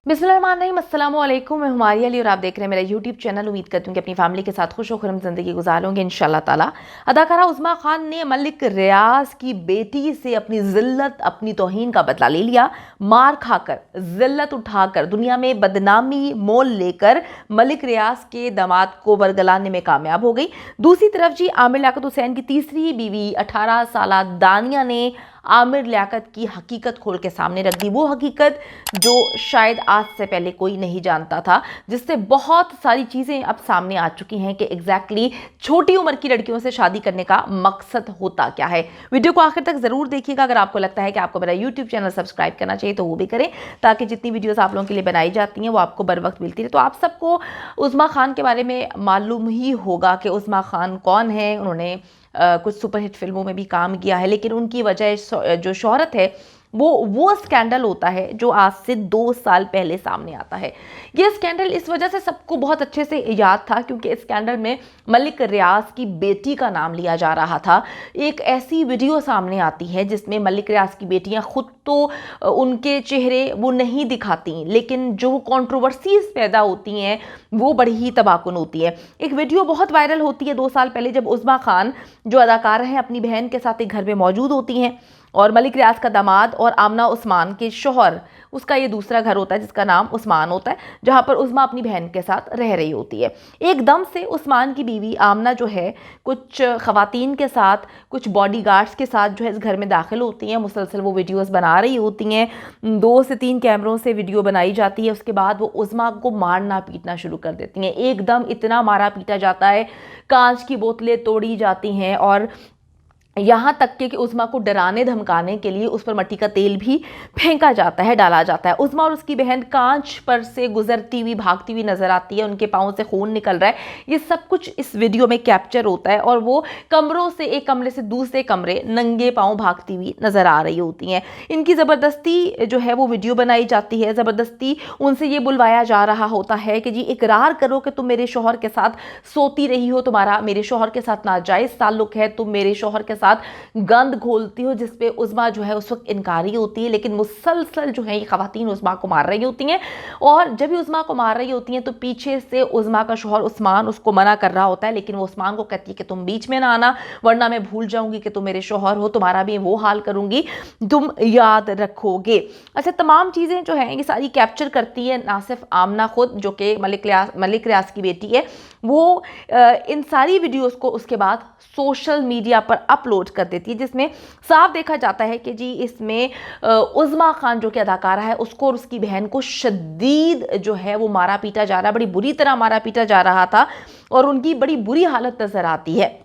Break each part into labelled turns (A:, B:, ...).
A: बिस्मिल्लाहिर्रहमानिर्रहीम, अस्सलामु अलैकुम। मैं हुमारी अली और आप देख रहे हैं मेरा यूट्यूब चैनल। उम्मीद करती हूँ कि अपनी फैमिली के साथ खुश खुरम ज़िंदगी गुजारोगे इंशाल्लाह ताला। अदाकारा उज़्मा खान ने मलिक रियाज की बेटी से अपनी ज़िल्लत, अपनी तौहीन का बदला ले लिया। मार खाकर, ज़िल्लत उठाकर, दुनिया में बदनामी मोल लेकर मलिक रियाज के दामाद को बरगलाने में कामयाब हो गई। दूसरी तरफ जी आमिर लियाकत हुसैन की तीसरी बीवी 18 साला दानिया ने आमिर लियाकत की हकीकत खोल के सामने रख दी। वो हकीकत जो शायद आज से पहले कोई नहीं जानता था, जिससे बहुत सारी चीज़ें अब सामने आ चुकी हैं कि एग्जैक्टली छोटी उम्र की लड़कियों से शादी करने का मकसद होता क्या है। वीडियो को आखिर तक ज़रूर देखिएगा। अगर आपको लगता है कि आपको मेरा यूट्यूब चैनल सब्सक्राइब करना चाहिए तो वो भी करें, ताकि जितनी वीडियोज़ आप लोगों के लिए बनाई जाती हैं वो आपको बर वक्त मिलती रहे। तो आप सबको उज़्मा खान के बारे में मालूम ही होगा कि उज़्मा खान कौन है। उन्होंने कुछ सुपरहिट फिल्मों में भी काम किया है, लेकिन उनकी वजह जो शोहरत है वो स्कैंडल होता है जो आज से 2 साल पहले सामने आता है। ये स्कैंडल इस वजह से सबको बहुत अच्छे से याद था क्योंकि इस स्कैंडल में मलिक रियाज की बेटी का नाम लिया जा रहा था। एक ऐसी वीडियो सामने आती है जिसमें मलिक रियाज की बेटियां खुद तो उनके चेहरे वो नहीं दिखाती, लेकिन जो कंट्रोवर्सीज पैदा होती हैं वो बड़ी ही तबाहकुन होती है। एक वीडियो बहुत वायरल होती है 2 साल पहले, जब उज़्मा खान जो अदाकार हैं अपनी बहन के साथ एक घर में मौजूद होती हैं और मलिक रियाज का दामाद और आमना उस्मान के शोहर, उसका ये दूसरा घर होता है जिसका नाम उस्मान होता है, जहां पर उज़्मा अपनी बहन के साथ रह रही होती है। एकदम से उस्मान की बीवी आमना जो है कुछ खवातीन के साथ, कुछ बॉडीगार्ड्स के साथ जो है इस घर में दाखिल होती हैं। मुसलसल वो वीडियोस बना रही होती हैं, 2 से 3 कैमरों से वीडियो बनाई जाती है। उसके बाद वो उज़्मा को मारना पीटना शुरू कर देती हैं। एकदम इतना मारा पीटा जाता है, कांच की बोतलें तोड़ी जाती हैं और यहाँ तक कि उज़्मा को डराने धमकाने के लिए उस पर मट्टी का तेल भी फेंका जाता है, डाला जाता है। उज़्मा और उसकी बहन कांच पर से गुजरती हुई, भागती हुई नजर आती है, उनके पाँव से खून निकल रहा है। ये सब कुछ इस वीडियो में कैप्चर होता है और वो कमरों से, एक कमरे से दूसरे कमरे नंगे पाँव भागती हुई नजर आ रही होती हैं। इनकी ज़बरदस्ती जो है वो वीडियो बनाई जाती है। ज़बरदस्ती उनसे ये बुलवाया जा रहा होता है कि जी इकरार करो कि तुम मेरे शोहर के साथ सोती रही हो, तुम्हारा मेरे शोहर के साथ नाजायज़ ताल्लुक है, तुम मेरे शोहर के साथ गंद घोलती हो, जिसपे उज़्मा जो है उस वक्त इनकारी होती है। लेकिन मुसलसल जो है ये खवातीन उज़्मा को मार रही होती हैं और जब भी उज़्मा को मार रही होती हैं तो पीछे से उज़्मा का शोहर उस्मान उसको मना कर रहा होता है, लेकिन वो उस्मान को कहती है कि तुम बीच में ना आना, वरना मैं भूल जाऊंगी कि तुम मेरे शोहर हो, तुम्हारा भी वो हाल करूंगी, तुम याद रखोगे। अच्छा, तमाम चीज़ें जो हैं ये सारी कैप्चर करती है ना सिर्फ आमना खुद, जो कि मलिक रियाज की बेटी है, वो इन सारी वीडियोस को उसके बाद सोशल मीडिया पर अपलोड कर देती है, जिसमें साफ देखा जाता है कि जी इसमें उज़्मा खान जो कि अदाकारा है उसको और उसकी बहन को शदीद जो है वो मारा पीटा जा रहा है, बड़ी बुरी तरह मारा पीटा जा रहा था और उनकी बड़ी बुरी हालत नजर आती है।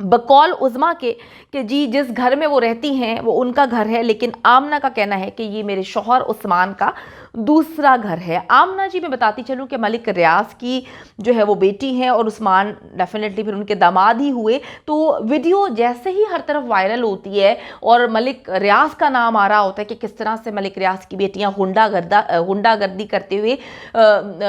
A: बकौल उज़्मा के कि जी जिस घर में वो रहती हैं वो उनका घर है, लेकिन आमना का कहना है कि ये मेरे शौहर उस्मान का दूसरा घर है। आमना जी मैं बताती चलूँ कि मलिक रियाज की जो है वो बेटी है और उस्मान डेफिनेटली फिर उनके दामाद ही हुए। तो वीडियो जैसे ही हर तरफ वायरल होती है और मलिक रियाज का नाम आ रहा होता है कि किस तरह से मलिक रियाज की बेटियां गुंडागर्दी करते हुए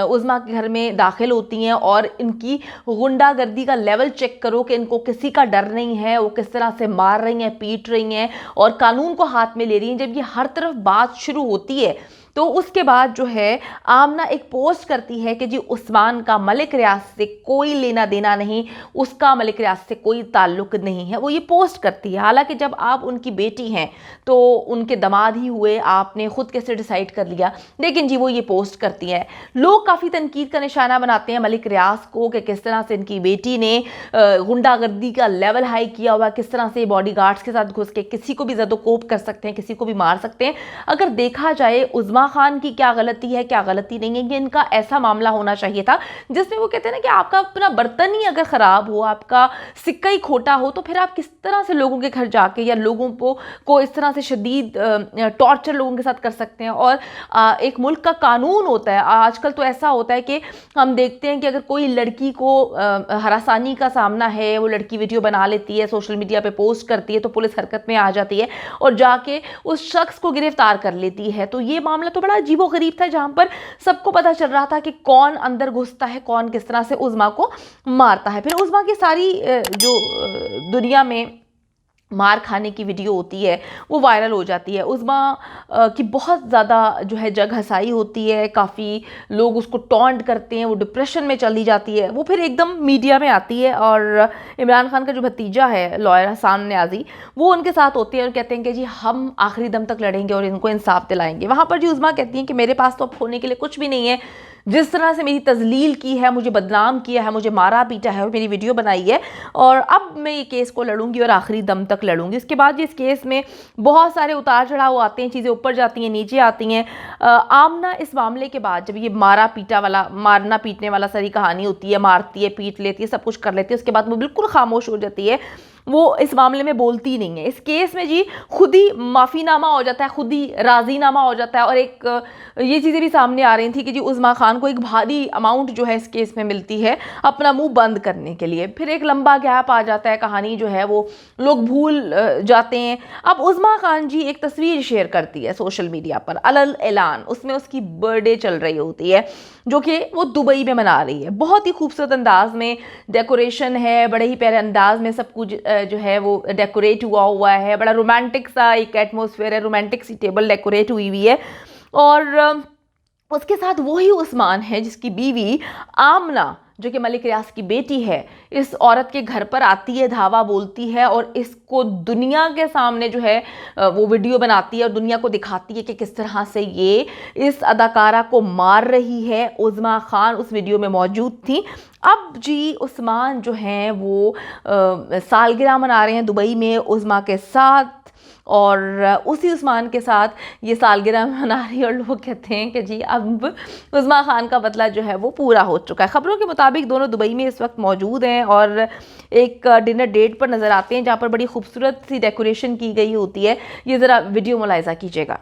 A: उज़्मा के घर में दाखिल होती हैं और इनकी गुंडागर्दी का लेवल चेक करो कि इनको किसी का डर नहीं है, वो किस तरह से मार रही हैं, पीट रही हैं और कानून को हाथ में ले रही हैं। जब ये हर तरफ बात शुरू होती है तो उसके बाद जो है आमना एक पोस्ट करती है कि जी उस्मान का मलिक रियाज से कोई लेना देना नहीं, उसका मलिक रियाज से कोई ताल्लुक नहीं है। वो ये पोस्ट करती है, हालांकि जब आप उनकी बेटी हैं तो उनके दामाद ही हुए, आपने खुद कैसे डिसाइड कर लिया, लेकिन जी वो ये पोस्ट करती है। लोग काफ़ी तनकीद का निशाना बनाते हैं मलिक रियाज को कि किस तरह से इनकी बेटी ने गुंडागर्दी का लेवल हाई किया हुआ, किस तरह से बॉडी गार्ड्स के साथ घुस के किसी को भी ज़दोकोप कर सकते हैं, किसी को भी मार सकते हैं। अगर देखा जाए उज़्मा खान की क्या गलती है, क्या गलती नहीं है, ये इनका ऐसा मामला होना चाहिए था जिसमें वो कहते हैं ना कि आपका अपना बर्तन ही अगर ख़राब हो, आपका सिक्का ही खोटा हो, तो फिर आप किस तरह से लोगों के घर जाके या लोगों को इस तरह से शदीद टॉर्चर लोगों के साथ कर सकते हैं। और एक मुल्क का कानून होता है। आजकल तो ऐसा होता है कि हम देखते हैं कि अगर कोई लड़की को हरासानी का सामना है, वो लड़की वीडियो बना लेती है, सोशल मीडिया पे पोस्ट करती है, तो पुलिस हरकत में आ जाती है और जाके उस शख्स को गिरफ्तार कर लेती है। तो ये मामला तो बड़ा अजीबोगरीब था, जहां पर सबको पता चल रहा था कि कौन अंदर घुसता है, कौन किस तरह से उज़्मा को मारता है। फिर उज़्मा की सारी जो दुनिया में मार खाने की वीडियो होती है वो वायरल हो जाती है। उज़्मा की बहुत ज़्यादा जो है जग हसाई होती है, काफ़ी लोग उसको टॉन्ट करते हैं, वो डिप्रेशन में चली जाती है। वो फिर एकदम मीडिया में आती है और इमरान खान का जो भतीजा है लॉयर हसान न्याजी, वो उनके साथ होते हैं और कहते हैं कि जी हम आखिरी दम तक लड़ेंगे और इनको इंसाफ दिलाएंगे। वहाँ पर जी उज़्मा कहती हैं कि मेरे पास तो अब खोने के लिए कुछ भी नहीं है, जिस तरह से मेरी तजलील की है, मुझे बदनाम किया है, मुझे मारा पीटा है और मेरी वीडियो बनाई है, और अब मैं ये केस को लड़ूंगी और आखिरी दम तक लड़ूंगी। इसके बाद इस केस में बहुत सारे उतार चढ़ाव आते हैं, चीज़ें ऊपर जाती हैं, नीचे आती हैं। आमना इस मामले के बाद जब ये मारना पीटने वाला सारी कहानी होती है, मारती है, पीट लेती है, सब कुछ कर लेती है, उसके बाद वो बिल्कुल खामोश हो जाती है, वो इस मामले में बोलती नहीं है। इस केस में जी खुद ही माफ़ीनामा हो जाता है, खुद ही राजीनामा हो जाता है। और एक ये चीज़ें भी सामने आ रही थी कि जी उज़्मा खान को एक भारी अमाउंट जो है इस केस में मिलती है अपना मुंह बंद करने के लिए। फिर एक लंबा गैप आ जाता है, कहानी जो है वो लोग भूल जाते हैं। अब उज़्मा खान जी एक तस्वीर शेयर करती है सोशल मीडिया पर अलल ऐलान, उसमें उसकी बर्थडे चल रही होती है जो कि वो दुबई में मना रही है। बहुत ही खूबसूरत अंदाज में डेकोरेशन है, बड़े ही प्यारे अंदाज में सब कुछ जो है वो डेकोरेट हुआ है, बड़ा रोमांटिक सा एक एटमॉस्फेयर है, रोमांटिक सी टेबल डेकोरेट हुई हुई है। और उसके साथ वही उस्मान है जिसकी बीवी आमना, जो कि मलिक रियाज की बेटी है, इस औरत के घर पर आती है, धावा बोलती है और इसको दुनिया के सामने जो है वो वीडियो बनाती है और दुनिया को दिखाती है कि किस तरह से ये इस अदाकारा को मार रही है। उज़्मा खान उस वीडियो में मौजूद थी। अब जी उस्मान जो हैं वो सालगिरह मना रहे हैं दुबई में उज़्मा के साथ, और उसी उस्मान के साथ ये सालगिरह मना रही है और लोग कहते हैं कि जी अब उज़्मा खान का बदला जो है वो पूरा हो चुका है। खबरों के मुताबिक दोनों दुबई में इस वक्त मौजूद हैं और एक डिनर डेट पर नज़र आते हैं जहाँ पर बड़ी खूबसूरत सी डेकोरेशन की गई होती है। ये ज़रा वीडियो मुलाहिज़ा कीजिएगा।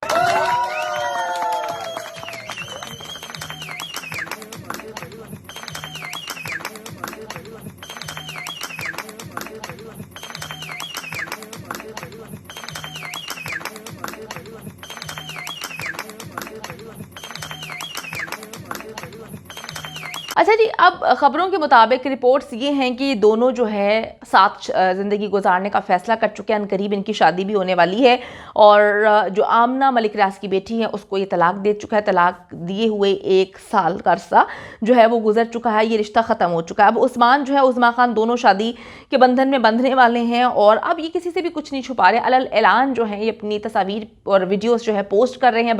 A: अच्छा जी, अब खबरों के मुताबिक रिपोर्ट्स ये हैं कि दोनों जो है साथ ज़िंदगी गुजारने का फ़ैसला कर चुके हैं। अनकरीब इनकी शादी भी होने वाली है और जो आमना मलिक रियाज की बेटी है उसको ये तलाक दे चुका है। तलाक दिए हुए 1 साल का अरसा जो है वो गुजर चुका है, ये रिश्ता ख़त्म हो चुका है। अब उस्मान जो है उज़्मा खान दोनों शादी के बंधन में बंधने वाले हैं और अब ये किसी से भी कुछ नहीं छुपा रहे। अलल ऐलान जो है ये अपनी तस्वीर और वीडियोज़ जो है पोस्ट कर रहे हैं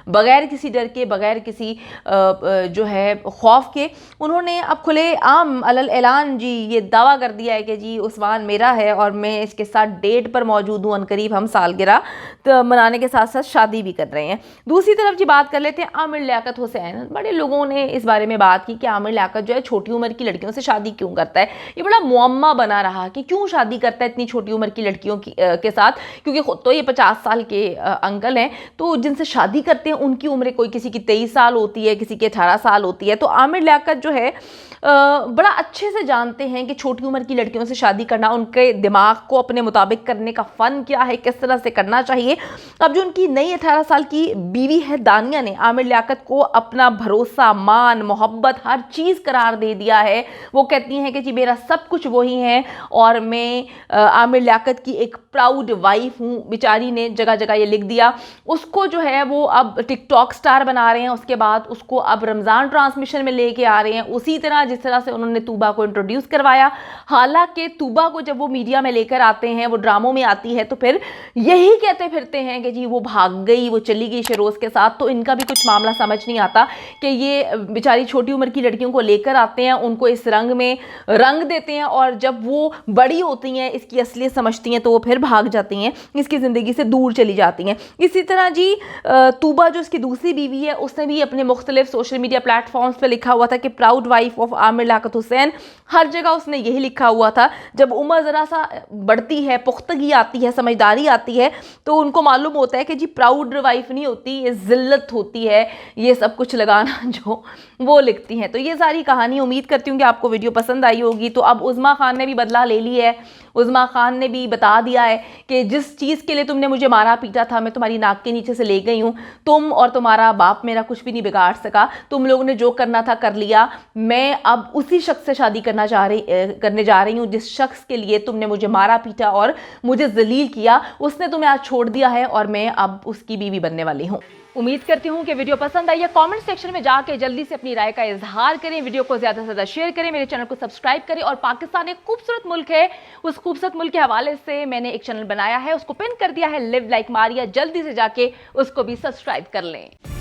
A: बगैर किसी डर के, बगैर किसी जो है खौफ के। उन्होंने अब खुले आम अलल ऐलान जी ये दावा कर दिया है कि जी उस्मान मेरा है और मैं इसके साथ डेट पर मौजूद हूँ। अनकरीब हम सालगिरह तो मनाने के साथ साथ शादी भी कर रहे हैं। दूसरी तरफ जी बात कर लेते हैं आमिर लियाकत हुसैन। बड़े लोगों ने इस बारे में बात की कि आमिर लियाकत जो है छोटी उम्र की लड़कियों से शादी क्यों करता है। ये बड़ा मुअम्मा बना रहा कि क्यों शादी करता है इतनी छोटी उम्र की लड़कियों के साथ, क्योंकि खुद तो ये 50 साल के अंकल हैं, तो जिनसे शादी करते हैं उनकी उम्र कोई किसी की 23 साल होती है, किसी की 18 साल होती है। तो आमिर लियाकत जो है बड़ा अच्छे से जानते हैं कि छोटी उम्र की लड़कियों से शादी करना, उनके दिमाग को अपने मुताबिक करने का फ़न क्या है, किस तरह से करना चाहिए। अब जो उनकी नई 18 साल की बीवी है दानिया ने आमिर लियाकत को अपना भरोसा, मान, मोहब्बत हर चीज़ करार दे दिया है। वो कहती हैं कि जी मेरा सब कुछ वही है और मैं आमिर लियाकत की एक प्राउड वाइफ हूँ। बेचारी ने जगह जगह ये लिख दिया। उसको जो है वो अब टिकटॉक स्टार बना रहे हैं, उसके बाद उसको अब रमज़ान ट्रांसमिशन में लेके आ रहे हैं, उसी तरह जिस तरह से उन्होंने तूबा को इंट्रोड्यूस करवाया। हालांकि तूबा को जब वो मीडिया में लेकर आते हैं, वो ड्रामों में आती है, तो फिर यही कहते फिरते हैं कि जी वो भाग गई, वो चली गई शरोज़ के साथ। तो इनका भी कुछ मामला समझ नहीं आता कि ये बेचारी छोटी उम्र की लड़कियों को लेकर आते हैं, उनको इस रंग में रंग देते हैं और जब वो बड़ी होती हैं, इसकी असलियत समझती हैं, तो वो फिर भाग जाती हैं, इसकी ज़िंदगी से दूर चली जाती हैं। इसी तरह जी तूबा जो इसकी दूसरी बीवी है, उसने भी अपने मुख्तलिफ सोशल मीडिया प्लेटफॉर्म्स पर लिखा हुआ था कि proud wife of Aamir Liaquat Hussain. हर जगह उसने यही लिखा हुआ था। जब उम्र ज़रा सा बढ़ती है, पुख्तगी आती है, समझदारी आती है, तो उनको मालूम होता है कि जी प्राउड वाइफ नहीं होती, ये ज़िल्लत होती है, ये सब कुछ लगाना जो वो लिखती हैं। तो ये सारी कहानी, उम्मीद करती हूँ कि आपको वीडियो पसंद आई होगी। तो अब उज़्मा खान ने भी बदला ले लिया है, उज़्मा खान ने भी बता दिया है कि जिस चीज़ के लिए तुमने मुझे मारा पीटा था, मैं तुम्हारी नाक के नीचे से ले गई हूँ। तुम और तुम्हारा बाप मेरा कुछ भी नहीं बिगाड़ सका। तुम लोगों ने जो करना था कर लिया। मैं अब उसी शख्स से शादी करने जा रही हूँ जिस शख्स के लिए तुमने मुझे मारा पीटा और मुझे जलील किया। उसने तुम्हें आज छोड़ दिया है और मैं अब उसकी बीवी बनने वाली हूँ। उम्मीद करती हूँ कि वीडियो पसंद आई है। कमेंट सेक्शन में जाके जल्दी से अपनी राय का इजहार करें, वीडियो को ज़्यादा से ज़्यादा शेयर करें, मेरे चैनल को सब्सक्राइब करें। और पाकिस्तान एक खूबसूरत मुल्क है, उस खूबसूरत मुल्क के हवाले से मैंने एक चैनल बनाया है, उसको पिन कर दिया है, लिव लाइक मारिया। जल्दी से जाके उसको भी सब्सक्राइब कर लें।